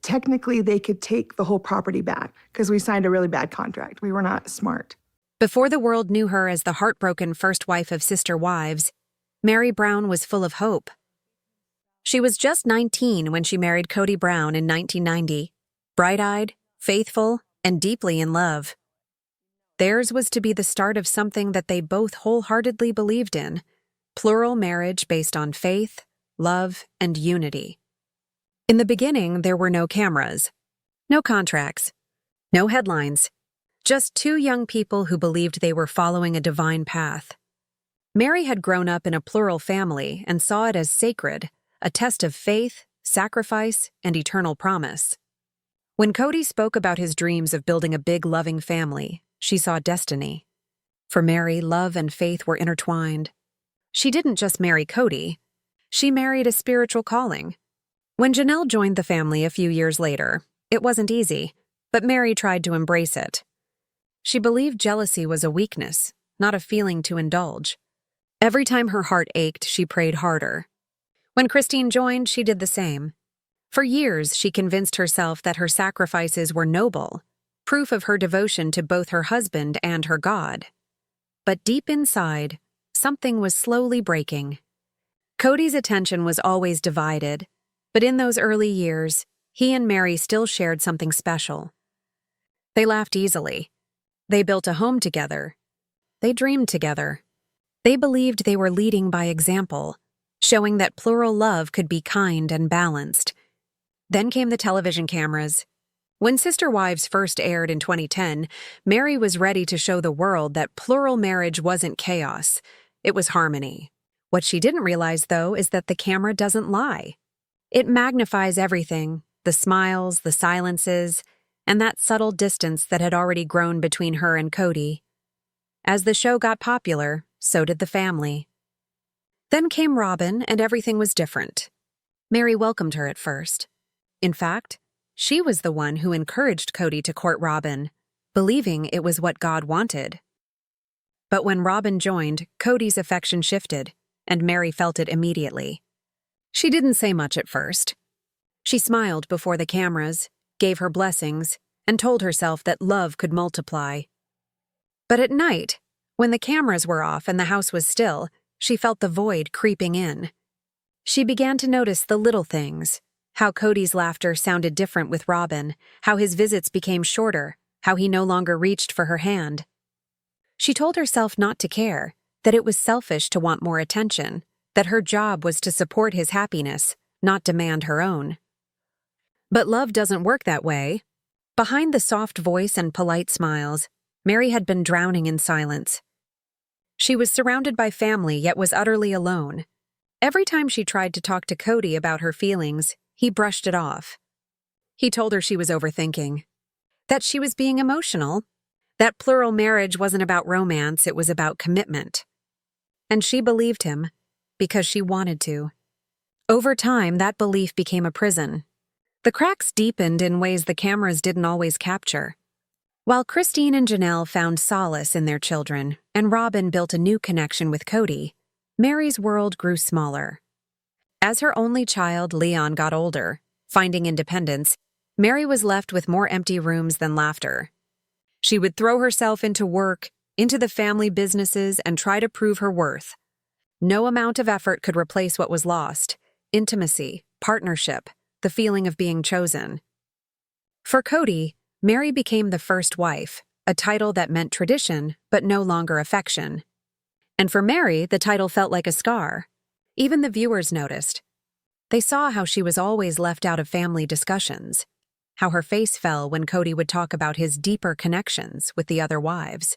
technically they could take the whole property back because we signed a really bad contract. We were not smart. Before the world knew her as the heartbroken first wife of sister wives, Meri Brown was full of hope. She was just 19 when she married Kody Brown in 1990, bright-eyed, faithful, and deeply in love. Theirs was to be the start of something that they both wholeheartedly believed in, plural marriage based on faith, love, and unity. In the beginning, there were no cameras, no contracts, no headlines, just two young people who believed they were following a divine path. Meri had grown up in a plural family and saw it as sacred, a test of faith, sacrifice, and eternal promise. When Kody spoke about his dreams of building a big, loving family, she saw destiny. For Meri, love and faith were intertwined. She didn't just marry Kody, she married a spiritual calling. When Janelle joined the family a few years later, it wasn't easy, but Meri tried to embrace it. She believed jealousy was a weakness, not a feeling to indulge. Every time her heart ached, she prayed harder. When Christine joined, she did the same. For years, she convinced herself that her sacrifices were noble, proof of her devotion to both her husband and her God. But deep inside, something was slowly breaking. Kody's attention was always divided, but in those early years, he and Meri still shared something special. They laughed easily. They built a home together. They dreamed together. They believed they were leading by example, showing that plural love could be kind and balanced. Then came the television cameras. When Sister Wives first aired in 2010, Meri was ready to show the world that plural marriage wasn't chaos, it was harmony. What she didn't realize, though, is that the camera doesn't lie. It magnifies everything, the smiles, the silences, and that subtle distance that had already grown between her and Kody. As the show got popular, so did the family. Then came Robyn, and everything was different. Meri welcomed her at first. In fact, she was the one who encouraged Kody to court Robyn, believing it was what God wanted. But when Robyn joined, Kody's affection shifted, and Meri felt it immediately. She didn't say much at first. She smiled before the cameras, gave her blessings, and told herself that love could multiply. But at night, when the cameras were off and the house was still, she felt the void creeping in. She began to notice the little things, how Kody's laughter sounded different with Robyn, how his visits became shorter, how he no longer reached for her hand. She told herself not to care, that it was selfish to want more attention, that her job was to support his happiness, not demand her own. But love doesn't work that way. Behind the soft voice and polite smiles, Meri had been drowning in silence. She was surrounded by family yet was utterly alone. Every time she tried to talk to Kody about her feelings, he brushed it off. He told her she was overthinking, that she was being emotional, that plural marriage wasn't about romance, it was about commitment. And she believed him, because she wanted to. Over time, that belief became a prison. The cracks deepened in ways the cameras didn't always capture. While Christine and Janelle found solace in their children, and Robyn built a new connection with Kody, Meri's world grew smaller. As her only child, Leon, got older, finding independence, Meri was left with more empty rooms than laughter. She would throw herself into work, into the family businesses, and try to prove her worth. No amount of effort could replace what was lost: intimacy, partnership, the feeling of being chosen. For Kody, Meri became the first wife, a title that meant tradition, but no longer affection. And for Meri, the title felt like a scar. Even the viewers noticed. They saw how she was always left out of family discussions, how her face fell when Kody would talk about his deeper connections with the other wives.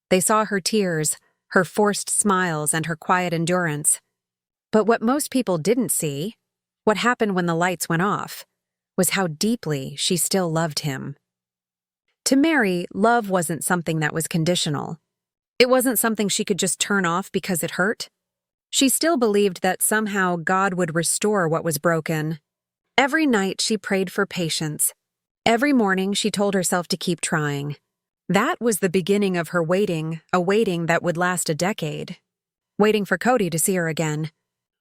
They saw her tears, her forced smiles, and her quiet endurance. But what most people didn't see, what happened when the lights went off, was how deeply she still loved him. To Meri, love wasn't something that was conditional. It wasn't something she could just turn off because it hurt. She still believed that somehow God would restore what was broken. Every night she prayed for patience. Every morning she told herself to keep trying. That was the beginning of her waiting, a waiting that would last a decade. Waiting for Kody to see her again.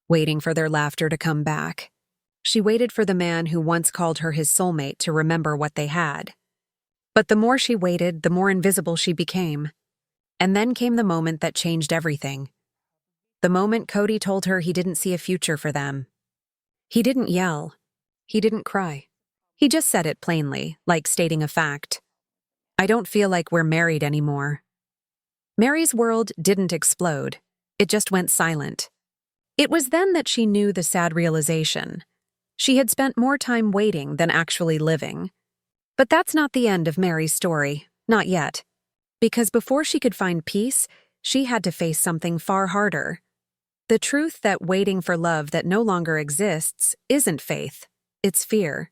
Waiting for their laughter to come back. She waited for the man who once called her his soulmate to remember what they had. But the more she waited, the more invisible she became. And then came the moment that changed everything. The moment Kody told her he didn't see a future for them. He didn't yell. He didn't cry. He just said it plainly, like stating a fact. "I don't feel like we're married anymore." Meri's world didn't explode. It just went silent. It was then that she knew the sad realization. She had spent more time waiting than actually living. But that's not the end of Meri's story, not yet. Because before she could find peace, she had to face something far harder. The truth that waiting for love that no longer exists isn't faith, it's fear.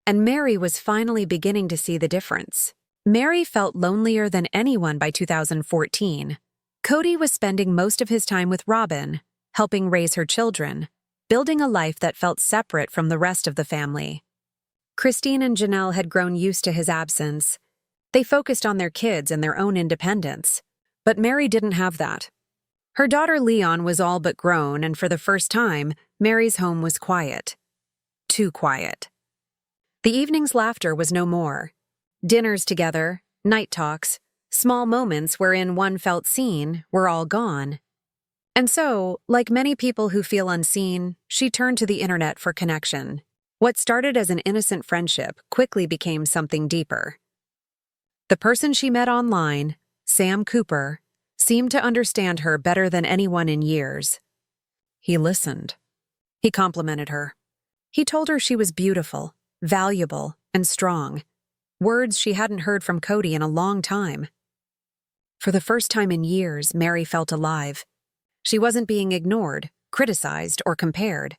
And Meri was finally beginning to see the difference. Meri felt lonelier than anyone by 2014. Kody was spending most of his time with Robyn, helping raise her children, building a life that felt separate from the rest of the family. Christine and Janelle had grown used to his absence. They focused on their kids and their own independence. But Meri didn't have that. Her daughter Leon was all but grown, and for the first time, Meri's home was quiet. Too quiet. The evening's laughter was no more. Dinners together, night talks, small moments wherein one felt seen were all gone. And so, like many people who feel unseen, she turned to the internet for connection. What started as an innocent friendship quickly became something deeper. The person she met online, Sam Cooper, seemed to understand her better than anyone in years. He listened. He complimented her. He told her she was beautiful, valuable, and strong. Words she hadn't heard from Kody in a long time. For the first time in years, Meri felt alive. She wasn't being ignored, criticized, or compared.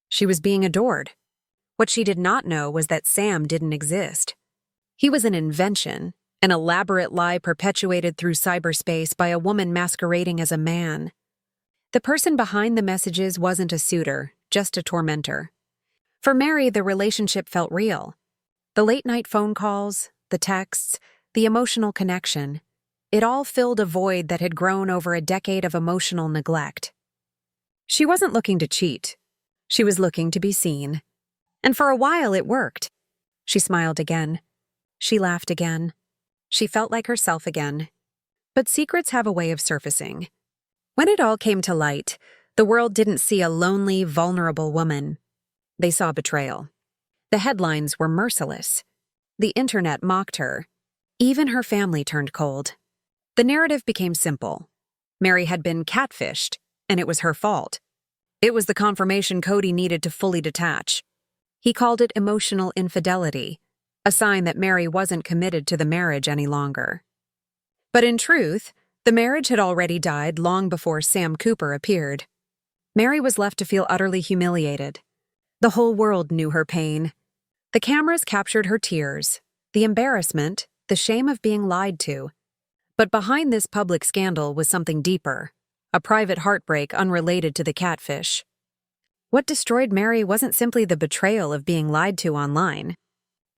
She was being adored. What she did not know was that Sam didn't exist. He was an invention, an elaborate lie perpetuated through cyberspace by a woman masquerading as a man. The person behind the messages wasn't a suitor, just a tormentor. For Meri, the relationship felt real. The late-night phone calls, the texts, the emotional connection, it all filled a void that had grown over a decade of emotional neglect. She wasn't looking to cheat. She was looking to be seen. And for a while it worked. She smiled again. She laughed again. She felt like herself again. But secrets have a way of surfacing. When it all came to light, the world didn't see a lonely, vulnerable woman. They saw betrayal. The headlines were merciless. The internet mocked her. Even her family turned cold. The narrative became simple. Meri had been catfished, and it was her fault. It was the confirmation Kody needed to fully detach. He called it emotional infidelity, a sign that Meri wasn't committed to the marriage any longer. But in truth, the marriage had already died long before Sam Cooper appeared. Meri was left to feel utterly humiliated. The whole world knew her pain. The cameras captured her tears, the embarrassment, the shame of being lied to. But behind this public scandal was something deeper, a private heartbreak unrelated to the catfish. What destroyed Meri wasn't simply the betrayal of being lied to online.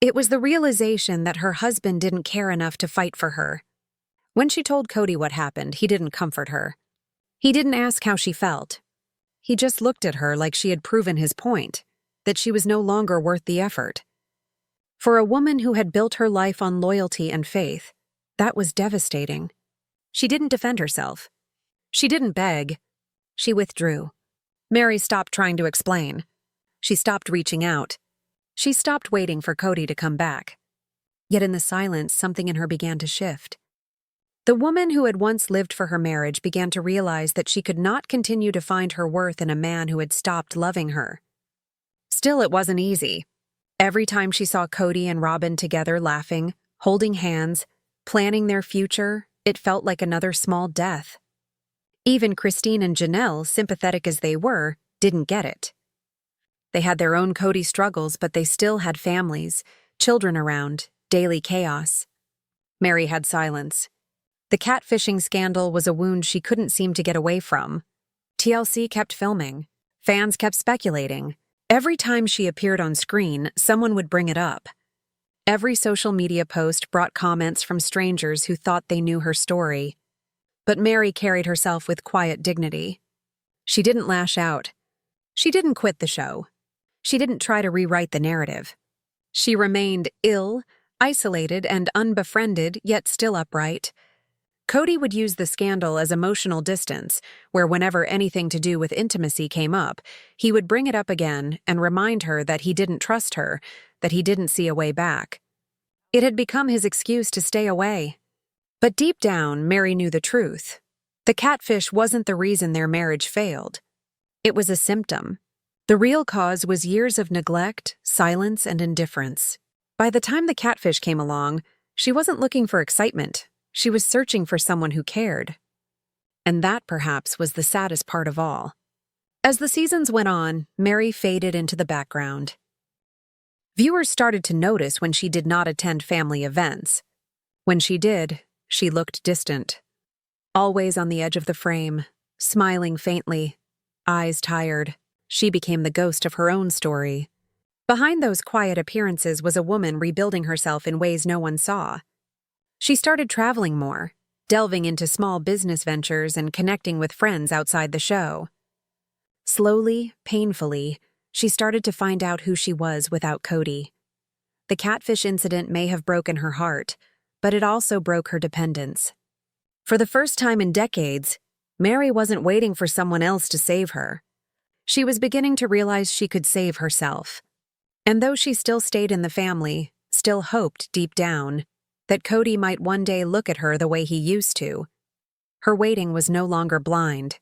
It was the realization that her husband didn't care enough to fight for her. When she told Kody what happened, he didn't comfort her. He didn't ask how she felt. He just looked at her like she had proven his point, that she was no longer worth the effort. For a woman who had built her life on loyalty and faith, that was devastating. She didn't defend herself. She didn't beg. She withdrew. Meri stopped trying to explain. She stopped reaching out. She stopped waiting for Kody to come back. Yet in the silence, something in her began to shift. The woman who had once lived for her marriage began to realize that she could not continue to find her worth in a man who had stopped loving her. Still, it wasn't easy. Every time she saw Kody and Robyn together laughing, holding hands, planning their future, it felt like another small death. Even Christine and Janelle, sympathetic as they were, didn't get it. They had their own Kody struggles, but they still had families, children around, daily chaos. Meri had silence. The catfishing scandal was a wound she couldn't seem to get away from. TLC kept filming. Fans kept speculating. Every time she appeared on screen, someone would bring it up. Every social media post brought comments from strangers who thought they knew her story. But Meri carried herself with quiet dignity. She didn't lash out. She didn't quit the show. She didn't try to rewrite the narrative. She remained ill, isolated, and unbefriended, yet still upright. Kody would use the scandal as emotional distance, where whenever anything to do with intimacy came up, he would bring it up again and remind her that he didn't trust her, that he didn't see a way back. It had become his excuse to stay away. But deep down, Meri knew the truth. The catfish wasn't the reason their marriage failed. It was a symptom. The real cause was years of neglect, silence, and indifference. By the time the catfish came along, she wasn't looking for excitement. She was searching for someone who cared. And that, perhaps, was the saddest part of all. As the seasons went on, Meri faded into the background. Viewers started to notice when she did not attend family events. When she did, she looked distant. Always on the edge of the frame, smiling faintly, eyes tired, she became the ghost of her own story. Behind those quiet appearances was a woman rebuilding herself in ways no one saw. She started traveling more, delving into small business ventures and connecting with friends outside the show. Slowly, painfully, she started to find out who she was without Kody. The catfish incident may have broken her heart, but it also broke her dependence. For the first time in decades, Meri wasn't waiting for someone else to save her. She was beginning to realize she could save herself. And though she still stayed in the family, still hoped deep down that Kody might one day look at her the way he used to, her waiting was no longer blind.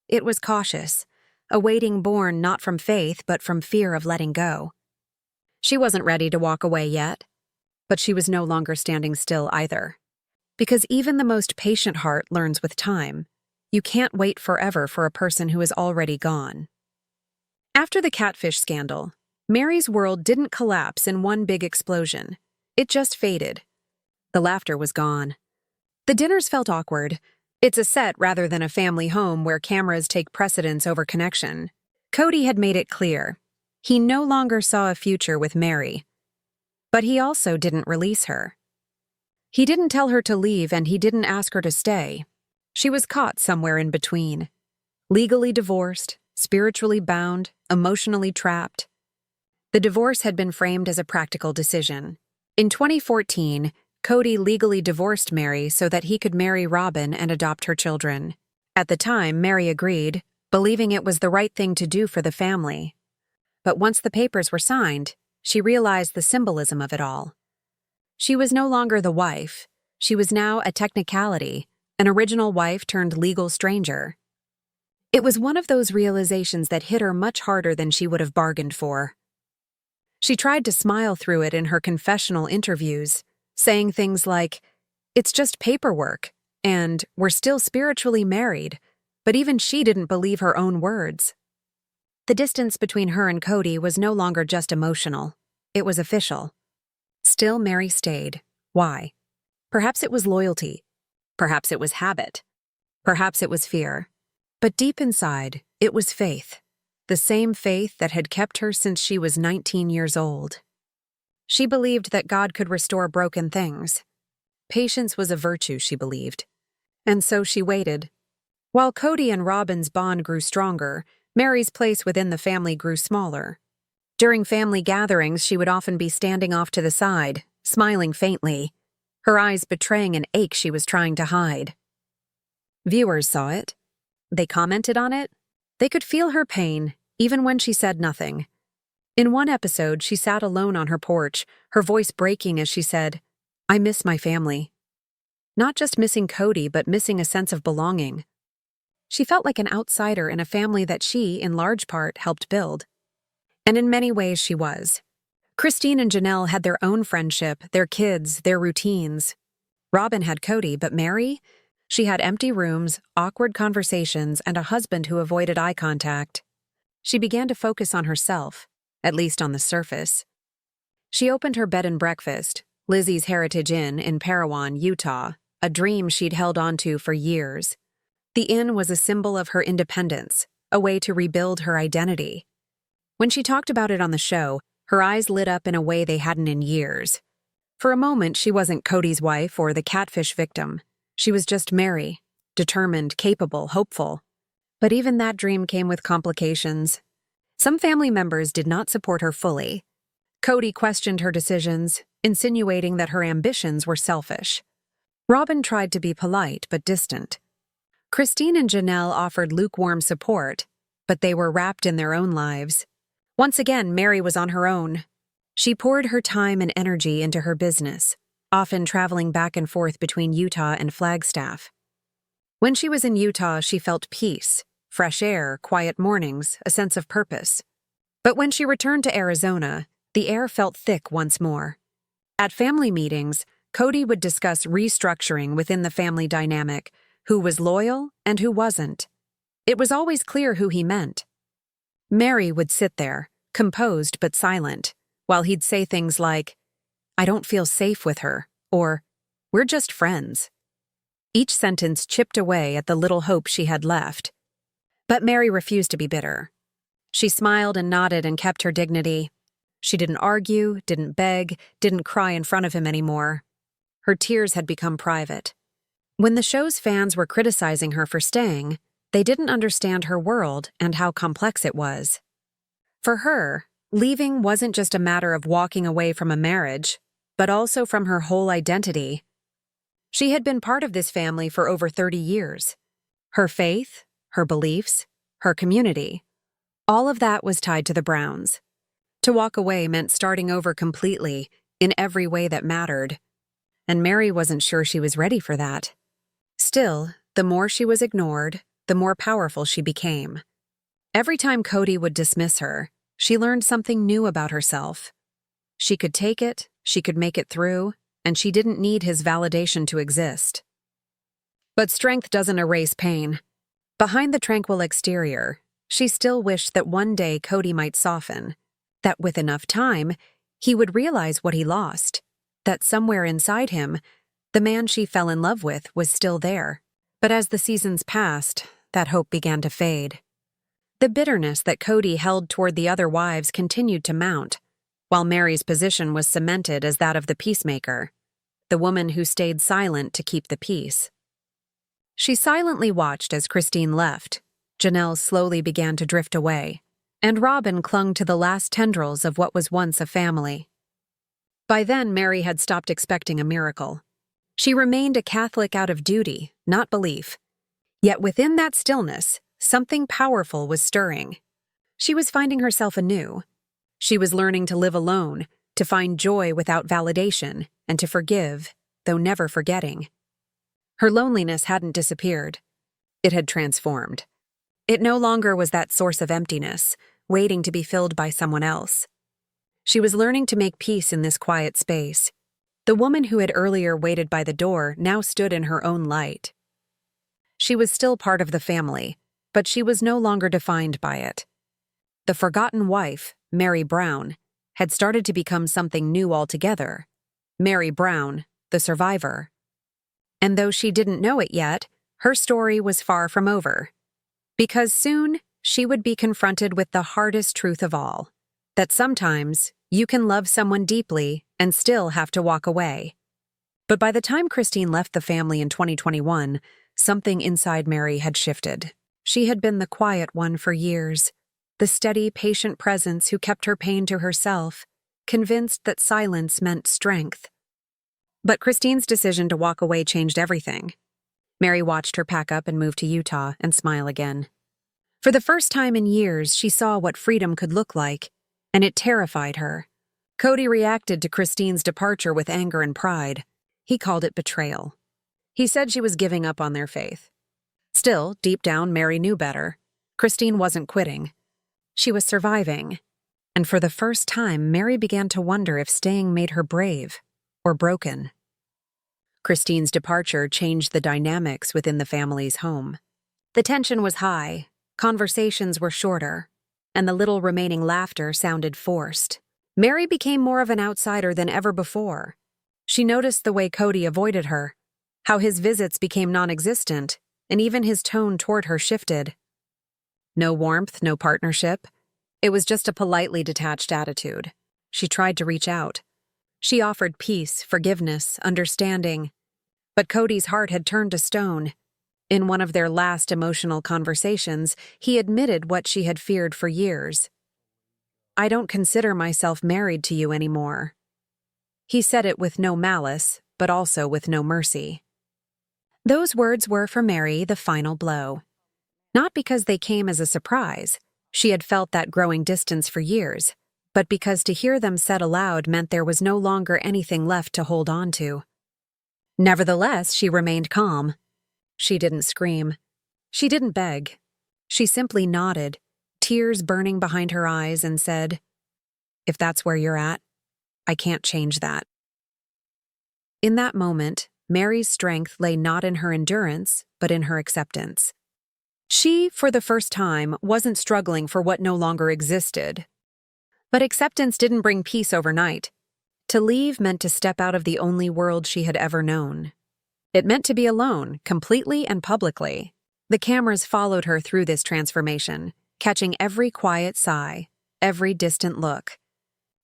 It was cautious, a waiting born not from faith but from fear of letting go. She wasn't ready to walk away yet, but she was no longer standing still either. Because even the most patient heart learns with time. You can't wait forever for a person who is already gone. After the catfish scandal, Meri's world didn't collapse in one big explosion. It just faded. The laughter was gone. The dinners felt awkward. It's a set rather than a family home where cameras take precedence over connection. Kody had made it clear. He no longer saw a future with Meri. But he also didn't release her. He didn't tell her to leave and he didn't ask her to stay. She was caught somewhere in between. Legally divorced, spiritually bound, emotionally trapped. The divorce had been framed as a practical decision. In 2014, Kody legally divorced Meri so that he could marry Robyn and adopt her children. At the time, Meri agreed, believing it was the right thing to do for the family. But once the papers were signed, she realized the symbolism of it all. She was no longer the wife. She was now a technicality, an original wife turned legal stranger. It was one of those realizations that hit her much harder than she would have bargained for. She tried to smile through it in her confessional interviews, saying things like, "It's just paperwork," and "We're still spiritually married," but even she didn't believe her own words. The distance between her and Kody was no longer just emotional. It was official. Still, Meri stayed. Why? Perhaps it was loyalty. Perhaps it was habit. Perhaps it was fear. But deep inside, it was faith. The same faith that had kept her since she was 19 years old. She believed that God could restore broken things. Patience was a virtue, she believed. And so she waited. While Kody and Robyn's bond grew stronger, Meri's place within the family grew smaller. During family gatherings, she would often be standing off to the side, smiling faintly, her eyes betraying an ache she was trying to hide. Viewers saw it. They commented on it. They could feel her pain, even when she said nothing. In one episode, she sat alone on her porch, her voice breaking as she said, "I miss my family." Not just missing Kody, but missing a sense of belonging. She felt like an outsider in a family that she, in large part, helped build. And in many ways she was. Christine and Janelle had their own friendship, their kids, their routines. Robyn had Kody, but Meri? She had empty rooms, awkward conversations, and a husband who avoided eye contact. She began to focus on herself, at least on the surface. She opened her bed and breakfast, Lizzie's Heritage Inn in Parowan, Utah, a dream she'd held onto for years. The inn was a symbol of her independence, a way to rebuild her identity. When she talked about it on the show, her eyes lit up in a way they hadn't in years. For a moment, she wasn't Kody's wife or the catfish victim. She was just Meri, determined, capable, hopeful. But even that dream came with complications. Some family members did not support her fully. Kody questioned her decisions, insinuating that her ambitions were selfish. Robyn tried to be polite but distant. Christine and Janelle offered lukewarm support, but they were wrapped in their own lives. Once again, Meri was on her own. She poured her time and energy into her business, often traveling back and forth between Utah and Flagstaff. When she was in Utah, she felt peace, fresh air, quiet mornings, a sense of purpose. But when she returned to Arizona, the air felt thick once more. At family meetings, Kody would discuss restructuring within the family dynamic, who was loyal and who wasn't. It was always clear who he meant. Meri would sit there, composed but silent, while he'd say things like, "I don't feel safe with her," or, "We're just friends." Each sentence chipped away at the little hope she had left. But Meri refused to be bitter. She smiled and nodded and kept her dignity. She didn't argue, didn't beg, didn't cry in front of him anymore. Her tears had become private. When the show's fans were criticizing her for staying, they didn't understand her world and how complex it was. For her, leaving wasn't just a matter of walking away from a marriage, but also from her whole identity. She had been part of this family for over 30 years. Her faith, her beliefs, her community, all of that was tied to the Browns. To walk away meant starting over completely, in every way that mattered. And Meri wasn't sure she was ready for that. Still, the more she was ignored, the more powerful she became. Every time Kody would dismiss her, she learned something new about herself. She could take it, she could make it through, and she didn't need his validation to exist. But strength doesn't erase pain. Behind the tranquil exterior, she still wished that one day Kody might soften, that with enough time, he would realize what he lost, that somewhere inside him, the man she fell in love with was still there. But as the seasons passed, that hope began to fade. The bitterness that Kody held toward the other wives continued to mount, while Meri's position was cemented as that of the peacemaker, the woman who stayed silent to keep the peace. She silently watched as Christine left. Janelle slowly began to drift away, and Robyn clung to the last tendrils of what was once a family. By then, Meri had stopped expecting a miracle. She remained a Catholic out of duty, not belief. Yet within that stillness, something powerful was stirring. She was finding herself anew. She was learning to live alone, to find joy without validation, and to forgive, though never forgetting. Her loneliness hadn't disappeared. It had transformed. It no longer was that source of emptiness, waiting to be filled by someone else. She was learning to make peace in this quiet space. The woman who had earlier waited by the door now stood in her own light. She was still part of the family, but she was no longer defined by it. The forgotten wife, Meri Brown, had started to become something new altogether. Meri Brown, the survivor. And though she didn't know it yet, her story was far from over. Because soon, she would be confronted with the hardest truth of all, that sometimes you can love someone deeply and still have to walk away. But by the time Christine left the family in 2021, something inside Meri had shifted. She had been the quiet one for years, the steady, patient presence who kept her pain to herself, convinced that silence meant strength. But Christine's decision to walk away changed everything. Meri watched her pack up and move to Utah and smile again. For the first time in years, she saw what freedom could look like, and it terrified her. Kody reacted to Christine's departure with anger and pride. He called it betrayal. He said she was giving up on their faith. Still, deep down, Meri knew better. Christine wasn't quitting. She was surviving. And for the first time, Meri began to wonder if staying made her brave or broken. Christine's departure changed the dynamics within the family's home. The tension was high, conversations were shorter, and the little remaining laughter sounded forced. Meri became more of an outsider than ever before. She noticed the way Kody avoided her, how his visits became non-existent, and even his tone toward her shifted. No warmth, no partnership. It was just a politely detached attitude. She tried to reach out. She offered peace, forgiveness, understanding. But Kody's heart had turned to stone. In one of their last emotional conversations, he admitted what she had feared for years. I don't consider myself married to you anymore." He said it with no malice, but also with no mercy. Those words were for Meri the final blow. Not because they came as a surprise. She had felt that growing distance for years, but because to hear them said aloud meant there was no longer anything left to hold on to. Nevertheless, she remained calm. She didn't scream. She didn't beg. She simply nodded, tears burning behind her eyes, and said, "If that's where you're at, I can't change that." In that moment, Meri's strength lay not in her endurance, but in her acceptance. She, for the first time, wasn't struggling for what no longer existed. But acceptance didn't bring peace overnight. To leave meant to step out of the only world she had ever known. It meant to be alone, completely and publicly. The cameras followed her through this transformation, catching every quiet sigh, every distant look.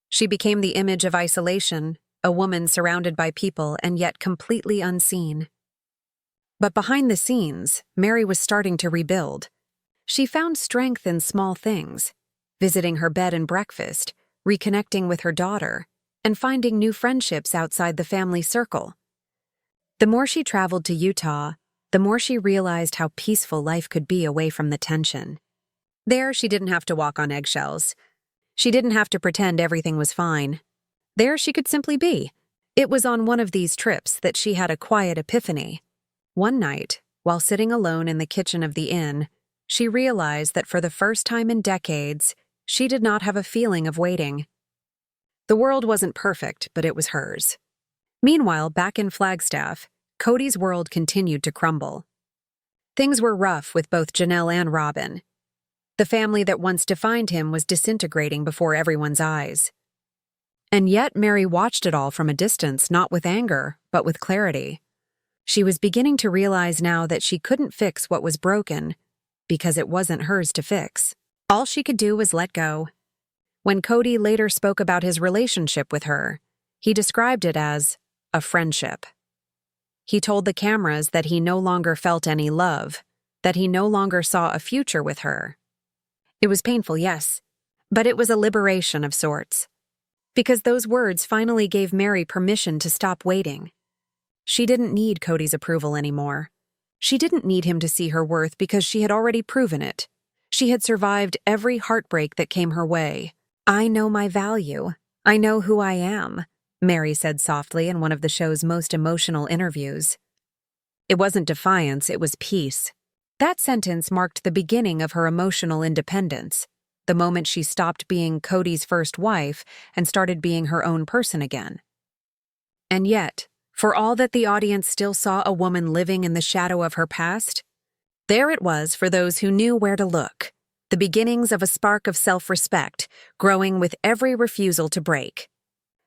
She became the image of isolation, a woman surrounded by people and yet completely unseen. But behind the scenes, Meri was starting to rebuild. She found strength in small things, visiting her bed and breakfast, reconnecting with her daughter, and finding new friendships outside the family circle. The more she traveled to Utah, the more she realized how peaceful life could be away from the tension. There, she didn't have to walk on eggshells. She didn't have to pretend everything was fine. There, she could simply be. It was on one of these trips that she had a quiet epiphany. One night, while sitting alone in the kitchen of the inn, she realized that for the first time in decades, she did not have a feeling of waiting. The world wasn't perfect, but it was hers. Meanwhile, back in Flagstaff, Kody's world continued to crumble. Things were rough with both Janelle and Robyn. The family that once defined him was disintegrating before everyone's eyes. And yet Meri watched it all from a distance, not with anger, but with clarity. She was beginning to realize now that she couldn't fix what was broken because it wasn't hers to fix. All she could do was let go. When Kody later spoke about his relationship with her, he described it as a friendship. He told the cameras that he no longer felt any love, that he no longer saw a future with her. It was painful, yes, but it was a liberation of sorts. Because those words finally gave Meri permission to stop waiting. She didn't need Kody's approval anymore. She didn't need him to see her worth because she had already proven it. She had survived every heartbreak that came her way. "I know my value. I know who I am," Meri said softly in one of the show's most emotional interviews. It wasn't defiance, it was peace. That sentence marked the beginning of her emotional independence, the moment she stopped being Kody's first wife and started being her own person again. And yet, for all that the audience still saw a woman living in the shadow of her past, there it was for those who knew where to look, the beginnings of a spark of self-respect, growing with every refusal to break.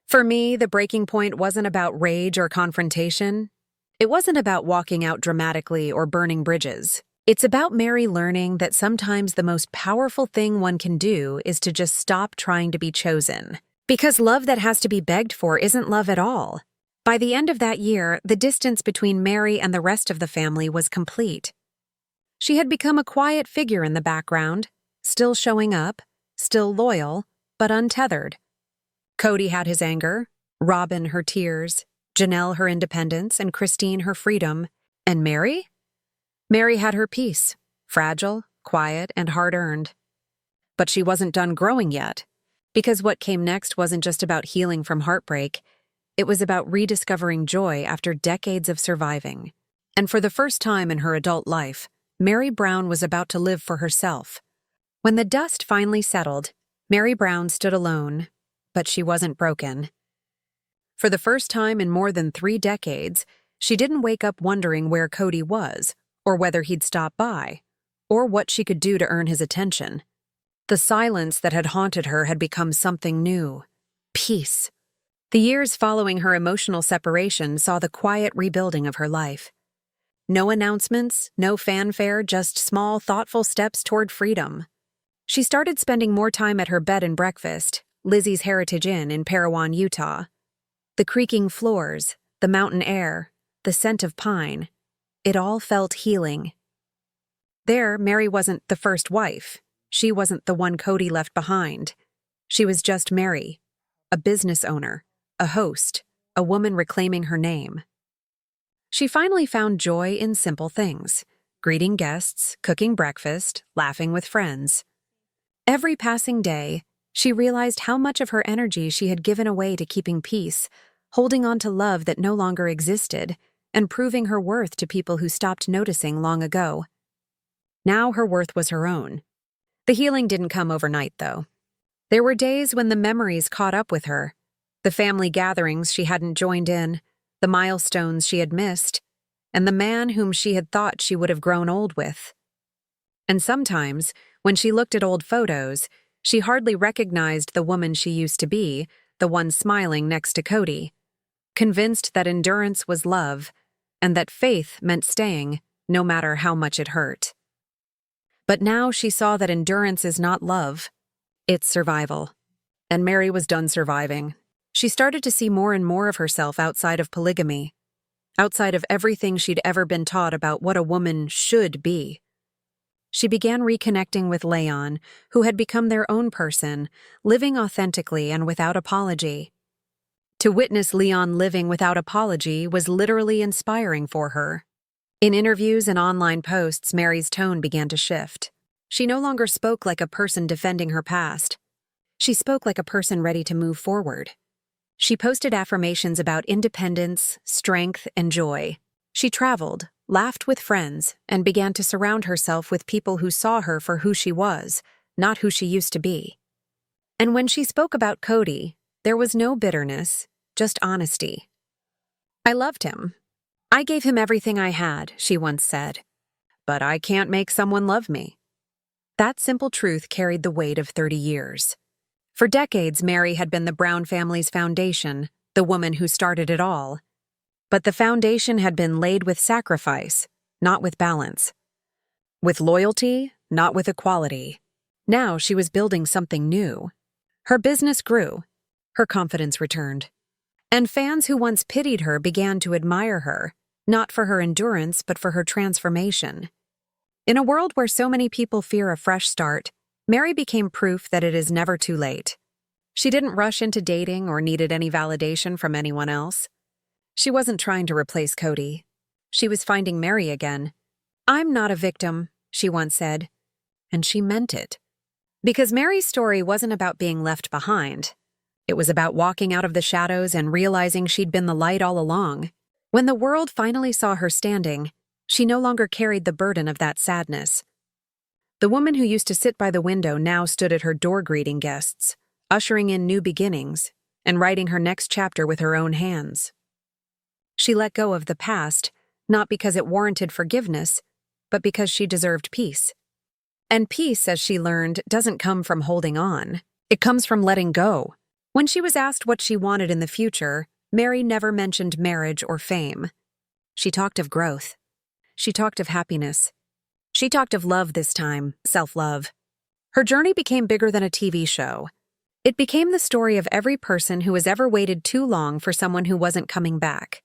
For me, the breaking point wasn't about rage or confrontation. It wasn't about walking out dramatically or burning bridges. It's about Meri learning that sometimes the most powerful thing one can do is to just stop trying to be chosen. Because love that has to be begged for isn't love at all. By the end of that year, the distance between Meri and the rest of the family was complete. She had become a quiet figure in the background, still showing up, still loyal, but untethered. Kody had his anger, Robyn her tears, Janelle her independence, and Christine her freedom. And Meri? Meri had her peace, fragile, quiet, and hard-earned. But she wasn't done growing yet, because what came next wasn't just about healing from heartbreak. It was about rediscovering joy after decades of surviving. And for the first time in her adult life, Meri Brown was about to live for herself. When the dust finally settled, Meri Brown stood alone, but she wasn't broken. For the first time in more than 3 decades, she didn't wake up wondering where Kody was, or whether he'd stop by, or what she could do to earn his attention. The silence that had haunted her had become something new. Peace. The years following her emotional separation saw the quiet rebuilding of her life. No announcements, no fanfare, just small, thoughtful steps toward freedom. She started spending more time at her bed and breakfast, Lizzie's Heritage Inn in Parowan, Utah. The creaking floors, the mountain air, the scent of pine, it all felt healing. There, Meri wasn't the first wife. She wasn't the one Kody left behind. She was just Meri, a business owner, a host, a woman reclaiming her name. She finally found joy in simple things: greeting guests, cooking breakfast, laughing with friends. Every passing day, she realized how much of her energy she had given away to keeping peace, holding on to love that no longer existed, and proving her worth to people who stopped noticing long ago. Now her worth was her own. The healing didn't come overnight, though. There were days when the memories caught up with her, the family gatherings she hadn't joined in, the milestones she had missed, and the man whom she had thought she would have grown old with. And sometimes, when she looked at old photos, she hardly recognized the woman she used to be, the one smiling next to Kody, convinced that endurance was love, and that faith meant staying, no matter how much it hurt. But now she saw that endurance is not love, it's survival. And Meri was done surviving. She started to see more and more of herself outside of polygamy, outside of everything she'd ever been taught about what a woman should be. She began reconnecting with Leon, who had become their own person, living authentically and without apology. To witness Leon living without apology was literally inspiring for her. In interviews and online posts, Meri's tone began to shift. She no longer spoke like a person defending her past. She spoke like a person ready to move forward. She posted affirmations about independence, strength, and joy. She traveled, laughed with friends, and began to surround herself with people who saw her for who she was, not who she used to be. And when she spoke about Kody, there was no bitterness, just honesty. "I loved him. I gave him everything I had," she once said. "But I can't make someone love me." That simple truth carried the weight of 30 years. For decades, Meri had been the Brown family's foundation, the woman who started it all. But the foundation had been laid with sacrifice, not with balance. With loyalty, not with equality. Now she was building something new. Her business grew. Her confidence returned. And fans who once pitied her began to admire her, not for her endurance, but for her transformation. In a world where so many people fear a fresh start, Meri became proof that it is never too late. She didn't rush into dating or needed any validation from anyone else. She wasn't trying to replace Kody. She was finding Meri again. "I'm not a victim," she once said. And she meant it. Because Meri's story wasn't about being left behind. It was about walking out of the shadows and realizing she'd been the light all along. When the world finally saw her standing, she no longer carried the burden of that sadness. The woman who used to sit by the window now stood at her door greeting guests, ushering in new beginnings, and writing her next chapter with her own hands. She let go of the past, not because it warranted forgiveness, but because she deserved peace. And peace, as she learned, doesn't come from holding on. It comes from letting go. When she was asked what she wanted in the future, Meri never mentioned marriage or fame. She talked of growth. She talked of happiness. She talked of love this time, self-love. Her journey became bigger than a TV show. It became the story of every person who has ever waited too long for someone who wasn't coming back.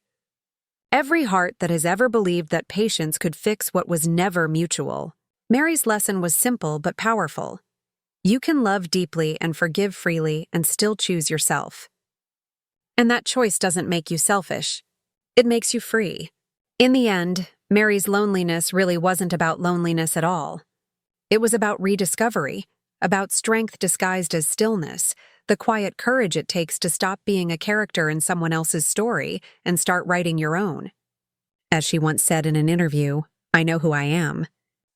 Every heart that has ever believed that patience could fix what was never mutual. Meri's lesson was simple but powerful. You can love deeply and forgive freely and still choose yourself. And that choice doesn't make you selfish. It makes you free. In the end, Meri's loneliness really wasn't about loneliness at all. It was about rediscovery, about strength disguised as stillness, the quiet courage it takes to stop being a character in someone else's story and start writing your own. As she once said in an interview, "I know who I am.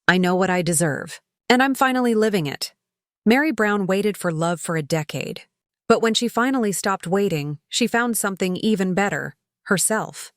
I know what I deserve. And I'm finally living it." Meri Brown waited for love for a decade. But when she finally stopped waiting, she found something even better: herself.